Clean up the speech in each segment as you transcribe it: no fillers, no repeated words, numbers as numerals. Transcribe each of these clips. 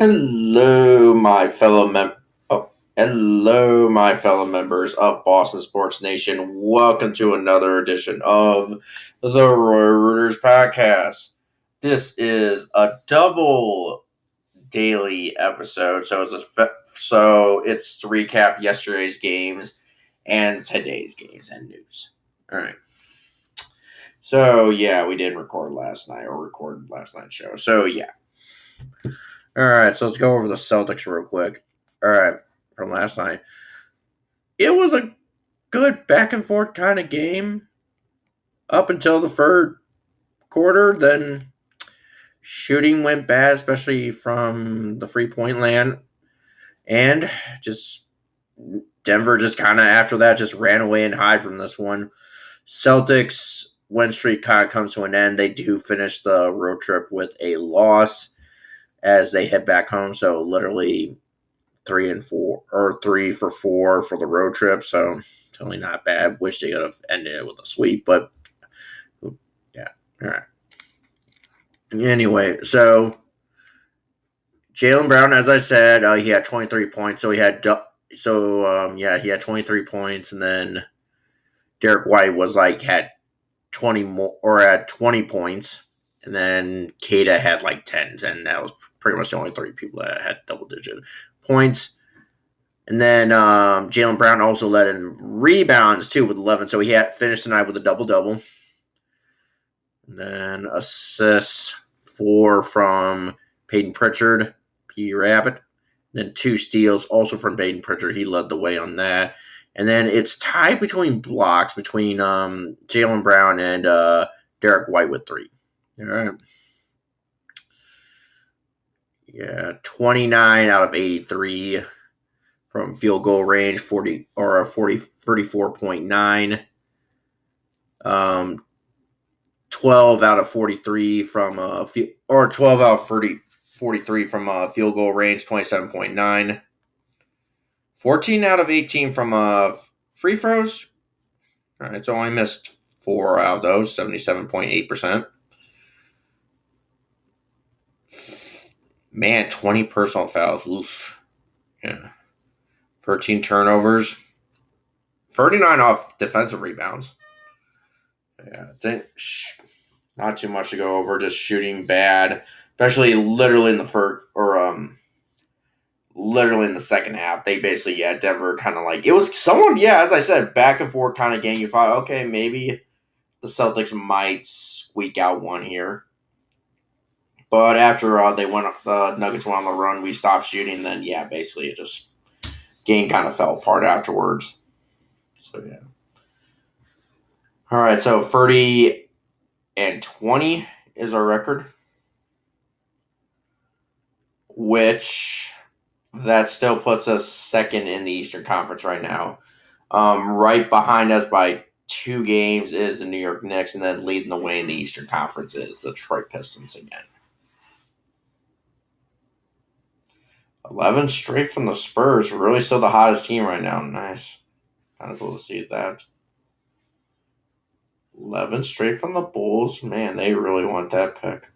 Hello, my fellow hello, my fellow members of Boston Sports Nation. Welcome to another edition of the Roy Rooters podcast. This is a double daily episode, so it's to recap yesterday's games and today's games and news. All right. So yeah, we didn't record last night or recorded last night's show. So yeah. All right, so let's go over the Celtics real quick. All right, from last night. It was a good back and forth kind of game up until the third quarter. Then shooting went bad, especially from the 3-point land. And just Denver just kind of after that just ran away and hide from this one. Celtics win streak kind of comes to an end. They do finish the road trip with a loss as they head back home. So literally 3 for 4 for the road trip, so totally not bad. Wish they could have ended it with a sweep, but yeah, all right. Anyway, so Jaylen Brown, as I said, he had 23 points. So he had he had 23 points, and then Derek White was had 20 more or had 20 points, and then Kada had 10, and that was pretty much the only three people that had double digit points. And then Jaylen Brown also led in rebounds too with 11, so he had finished the night with a double-double. And then assists 4 from Peyton Pritchard, P. Rabbit. Then 2 steals also from Peyton Pritchard. He led the way on that. And then it's tied between blocks between Jaylen Brown and Derek White with 3. All right. Yeah, 29 out of 83. From field goal range, 34.9. 12 out of 43 from 12 out of 43 from field goal range, 27.9. 14 out of 18 from free throws. All right, so I missed 4 out of those, 77.8%. Man, 20 personal fouls. Oof. Yeah. 13 turnovers. 39 off defensive rebounds. Yeah, not too much to go over. Just shooting bad, especially literally in the first literally in the second half. They basically Denver kind of it was someone as I said, back and forth kind of game. You thought okay, maybe the Celtics might squeak out one here, but after the Nuggets went on the run, we stopped shooting. Then basically it just game kind of fell apart afterwards. So yeah. All right, so 30 and 20 is our record, which that still puts us second in the Eastern Conference right now. Right behind us by 2 games is the New York Knicks, and then leading the way in the Eastern Conference is the Detroit Pistons again. 11 straight from the Spurs, really still the hottest team right now. Nice. Kind of cool to see that. 11 straight from the Bulls. Man, they really want that pick.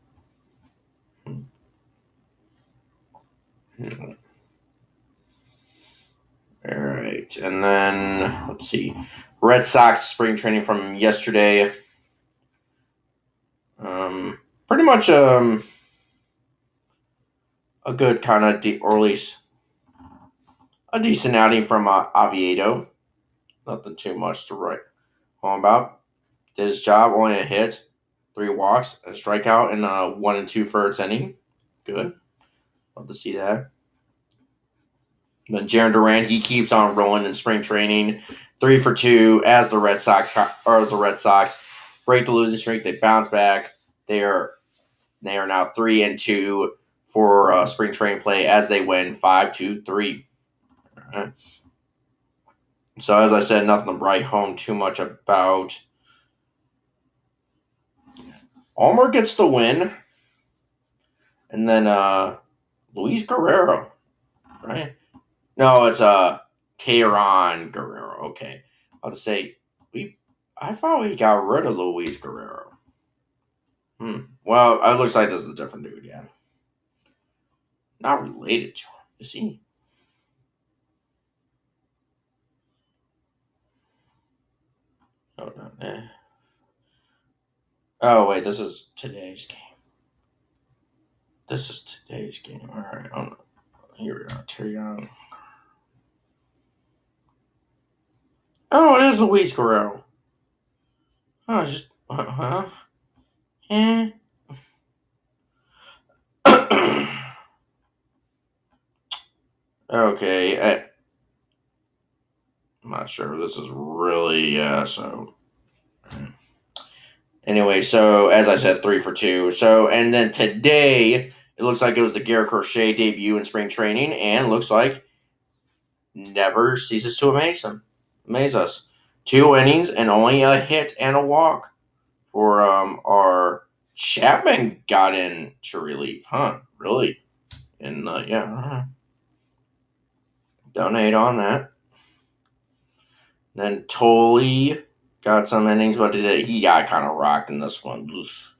All right, and then let's see. Red Sox spring training from yesterday. Pretty much a good kind of or at least a decent outing from Oviedo. Nothing too much to write home about. Did his job, only a hit, 3 walks, a strikeout, and 1 and 2 first inning. Good. Love to see that. Then Jarren Duran, he keeps on rolling in spring training. 3 for 2 as the Red Sox break the losing streak. They bounce back. They are now 3 and 2 for spring training play as they win 5-3. All right. So as I said, nothing to write home too much about. Ulmer gets the win, and then Luis Guerrero, right? No, it's Tehran Guerrero. Okay, I'll just say I thought we got rid of Luis Guerrero. Well, it looks like this is a different dude. Yeah. not related to him, is he? Oh, no. Oh, wait, this is today's game. This is today's game. All right. Here we are. Terry Young. Oh, it is Luis Guerrero. Oh, it's just. Huh? Eh. Okay. I'm not sure if this is really. So. Anyway, so as I said, 3 for 2. So, and then today, it looks like it was the Garrett Crochet debut in spring training, and looks like never ceases to amaze us. 2 innings and only a hit and a walk for our Chapman got into relief, huh? Really? And yeah, donate on that. Then Tolley got some innings, but he got kind of rocked in this one. Oof.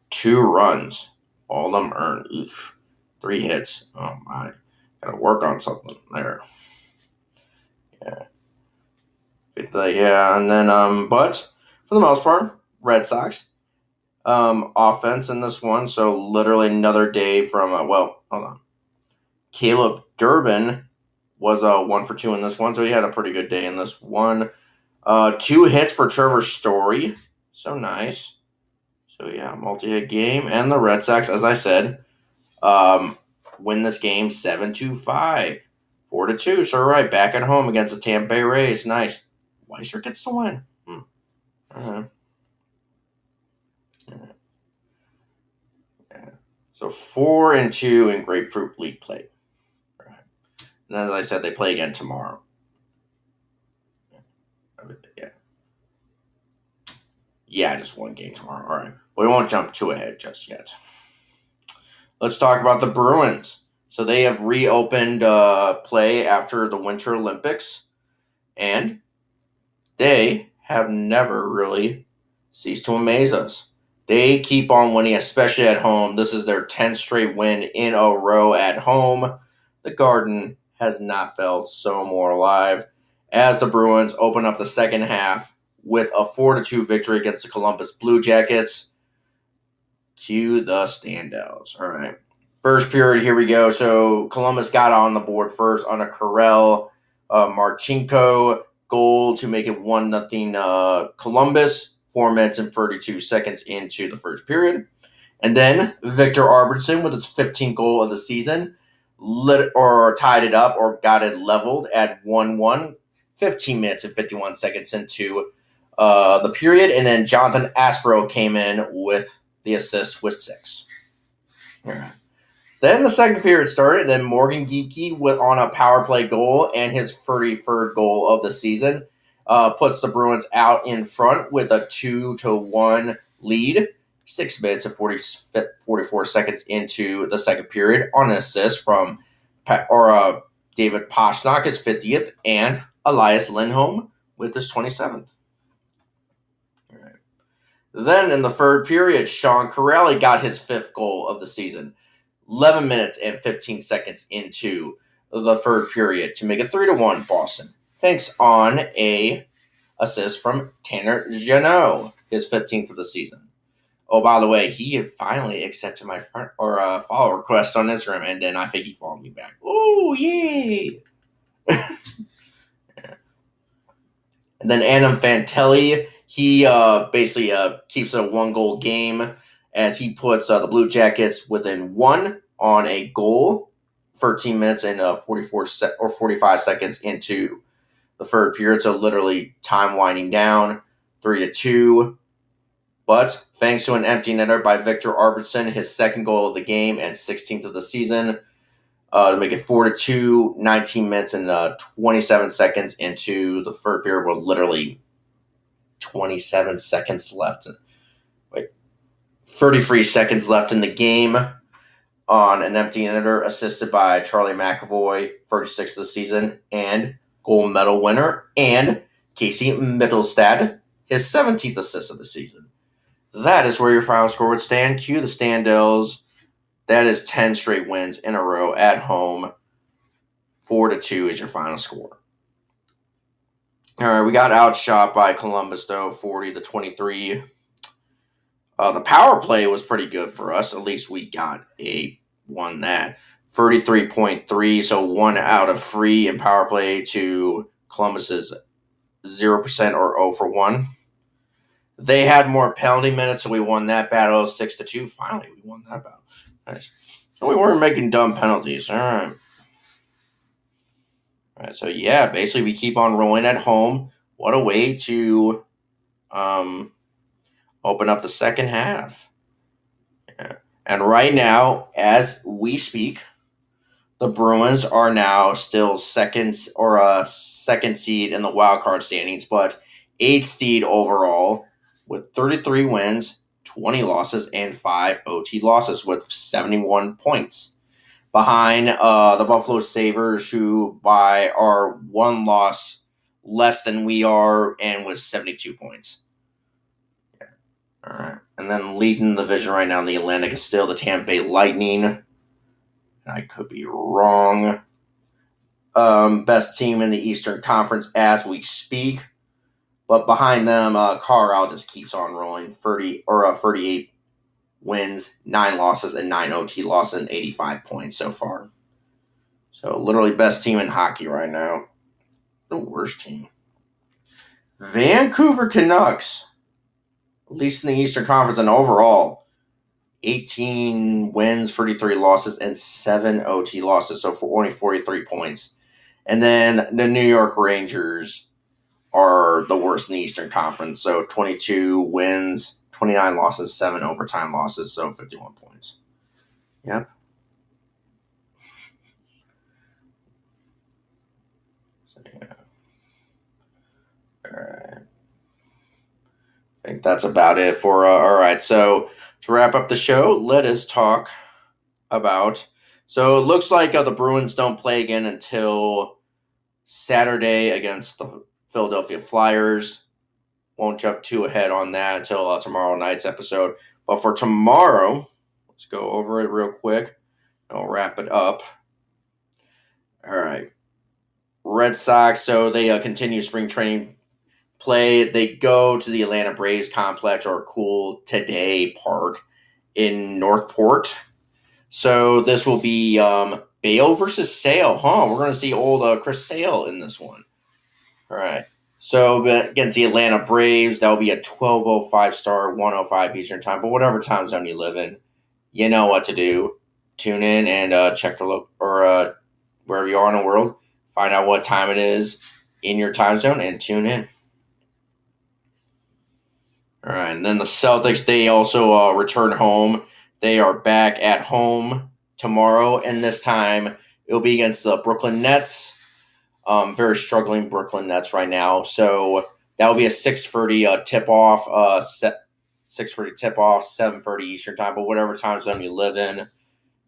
2 runs, all of them earned. Oof. 3 hits. Oh my, gotta work on something there. Yeah. Yeah, and then but for the most part, Red Sox offense in this one. So literally another day from hold on, Caleb Durbin was 1 for 2 in this one, so he had a pretty good day in this one. 2 hits for Trevor Story, so nice. So yeah, multi-hit game, and the Red Sox, as I said, win this game 7-5, 4-2. So right back at home against the Tampa Bay Rays, nice. Weiser gets the win. Uh-huh. Yeah. So 4-2 in Grapefruit League play. Right. And as I said, they play again tomorrow. Yeah. Yeah, just 1 game tomorrow. All right. We won't jump too ahead just yet. Let's talk about the Bruins. So they have reopened play after the Winter Olympics, and they have never really ceased to amaze us. They keep on winning, especially at home. This is their 10th straight win in a row at home. The Garden has not felt so more alive as the Bruins open up the second half with a 4-2 victory against the Columbus Blue Jackets. Cue the standouts. All right. First period, here we go. So Columbus got on the board first on a Karel Marchenko goal to make it 1-0 Columbus, 4 minutes and 32 seconds into the first period. And then Victor Arvidsson with his 15th goal of the season tied it up or got it leveled at 1-1, 15 minutes and 51 seconds into the period. And then Jonathan Aspro came in with the assist with 6. All right. Then the second period started, and then Morgan Geekie on a power play goal and his 33rd goal of the season puts the Bruins out in front with a 2-1 lead. 6 minutes and 44 seconds into the second period on an assist from David Pastrnak, his 50th, and Elias Lindholm with his 27th. All right. Then in the third period, Sean Corelli got his 5th goal of the season. 11 minutes and 15 seconds into the third period to make it 3-1 Boston. Thanks on a assist from Tanner Jeannot, his 15th of the season. Oh, by the way, he finally accepted my follow request on Instagram, and then I think he followed me back. Oh, yay! And then Adam Fantelli, he basically keeps it a 1-goal game as he puts the Blue Jackets within 1 on a goal, 13 minutes and 45 seconds into the third period. So literally time winding down, 3-2. But thanks to an empty netter by Victor Arvidsson, his 2nd goal of the game and 16th of the season, to make it 4-2, 19 minutes and 27 seconds into the third period with literally 27 seconds left. 33 seconds left in the game on an empty netter assisted by Charlie McAvoy, 36th of the season, and gold medal winner, and Casey Mittelstadt, his 17th assist of the season. That is where your final score would stand. Cue the Standells That is 10 straight wins in a row at home. 4-2 is your final score. All right, we got outshot by Columbus, though, 40-23. The power play was pretty good for us. At least we won that. 33.3, so 1 out of 3 in power play to Columbus's 0% or 0 for 1. They had more penalty minutes, so we won that battle 6-2. Finally, we won that battle. Nice. So we weren't making dumb penalties. All right. All right. So yeah, basically we keep on rolling at home. What a way to open up the second half. Yeah. And right now, as we speak, the Bruins are now still second seed in the wild card standings, but 8th seed overall with 33 wins, 20 losses, and 5 OT losses with 71 points. Behind the Buffalo Sabres, who are 1 loss less than we are and with 72 points. Yeah. All right. And then leading the division right now in the Atlantic is still the Tampa Bay Lightning. I could be wrong. Best team in the Eastern Conference as we speak. But behind them, Colorado just keeps on rolling. 38 wins, 9 losses, and 9 OT losses, and 85 points so far. So literally best team in hockey right now. The worst team. Vancouver Canucks. At least in the Eastern Conference and overall. 18 wins, 33 losses, and 7 OT losses. So for only 43 points. And then the New York Rangers are the worst in the Eastern Conference. So 22 wins, 29 losses, 7 overtime losses, so 51 points. Yep. So, yeah. All right. I think that's about it for, all right. So to wrap up the show, let us talk about, so it looks like the Bruins don't play again until Saturday against the Philadelphia Flyers. Won't jump too ahead on that until tomorrow night's episode. But for tomorrow, let's go over it real quick. I'll wrap it up. All right. Red Sox, so they continue spring training play. They go to the Atlanta Braves complex or Cool Today Park in Northport. So this will be Bale versus Sale. We're going to see old Chris Sale in this one. All right. So against the Atlanta Braves, that will be a 12:05 start, 1:05 Eastern time. But whatever time zone you live in, you know what to do. Tune in and check the or wherever you are in the world. Find out what time it is in your time zone and tune in. All right, and then the Celtics, they also return home. They are back at home tomorrow, and this time it will be against the Brooklyn Nets. Very struggling Brooklyn Nets right now. So that will be a 6:30 tip-off, 6:30 tip-off, 7:30 Eastern time. But whatever time zone you live in,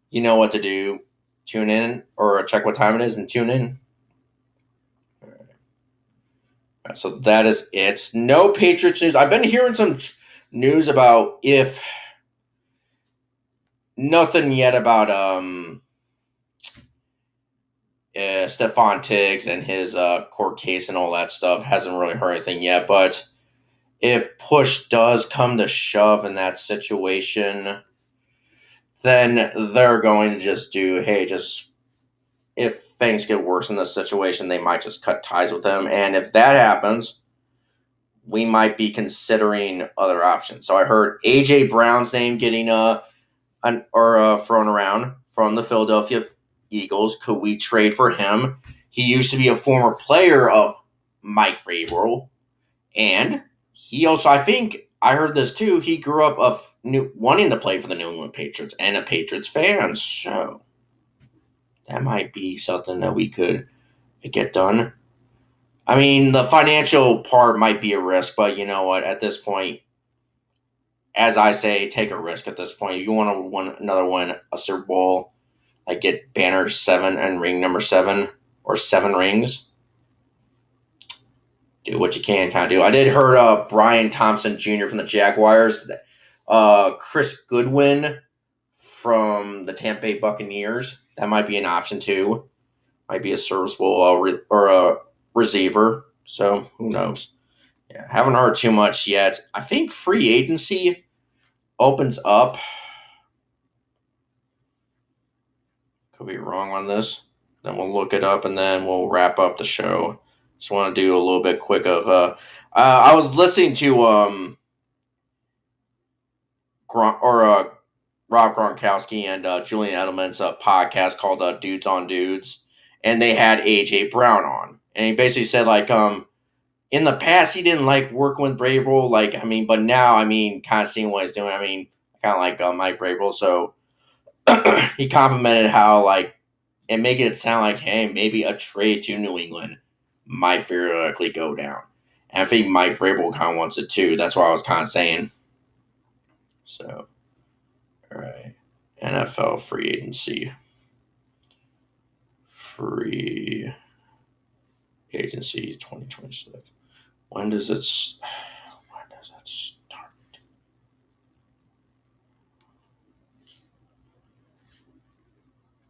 you know what to do. Tune in or check what time it is and tune in. All right, so that is it. No Patriots news. I've been hearing some news about nothing yet about Stephon Diggs and his court case and all that stuff. Hasn't really heard anything yet, but if push does come to shove in that situation, then they're going to just if things get worse in this situation, they might just cut ties with him. And if that happens, we might be considering other options. So I heard A.J. Brown's name getting thrown around from the Philadelphia Eagles. Could we trade for him? He used to be a former player of Mike Vrabel, and he also, I think, I heard this too, he grew up wanting to play for the New England Patriots and a Patriots fan, so that might be something that we could get done. I mean, the financial part might be a risk, but you know what? At this point, as I say, take a risk at this point. If you want to win a Super Bowl, like get banner 7 and ring number 7 or 7 rings, do what you can kind of do. I did heard Brian Thompson Jr. from the Jaguars, Chris Goodwin from the Tampa Bay Buccaneers. That might be an option too. Might be a serviceable or a receiver. So who knows? Yeah, haven't heard too much yet. I think free agency opens up. Could be wrong on this. Then we'll look it up and then we'll wrap up the show. Just want to do a little bit quick of. I was listening to Rob Gronkowski and Julian Edelman's podcast called Dudes on Dudes, and they had AJ Brown on, and he basically said in the past he didn't like working with Vrabel, but now kind of seeing what he's doing, kind of like Mike Vrabel, so he complimented how and making it sound like, hey, maybe a trade to New England might theoretically go down, and I think Mike Vrabel kind of wants it too. That's what I was kind of saying. So. All right. NFL free agency. Free agency 2026. When does it start?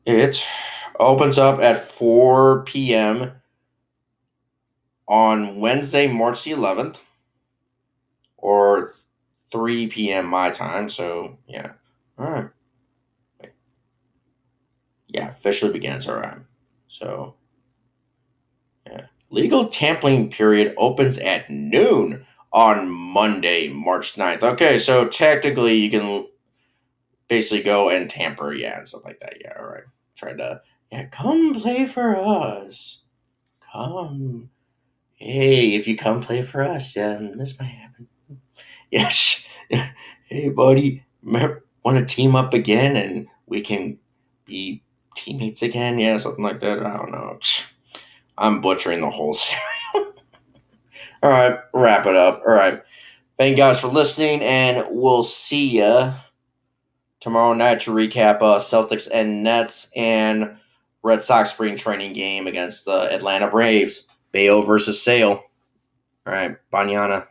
It opens up at 4 p.m. on Wednesday, March the 11th, or 3 p.m. my time. So, yeah. All right. Yeah, officially begins. All right. So, yeah. Legal tampering period opens at noon on Monday, March 9th. Okay, so technically you can basically go and tamper, and stuff like that. Yeah, all right. Try to, come play for us. Come. Hey, if you come play for us, this might happen. Yes. Hey, buddy, want to team up again and we can be teammates again? Yeah, something like that. I don't know. I'm butchering the whole scenario. All right, wrap it up. All right. Thank you guys for listening, and we'll see ya tomorrow night to recap Celtics and Nets and Red Sox spring training game against the Atlanta Braves. Bayo versus Sale. All right, Banyana.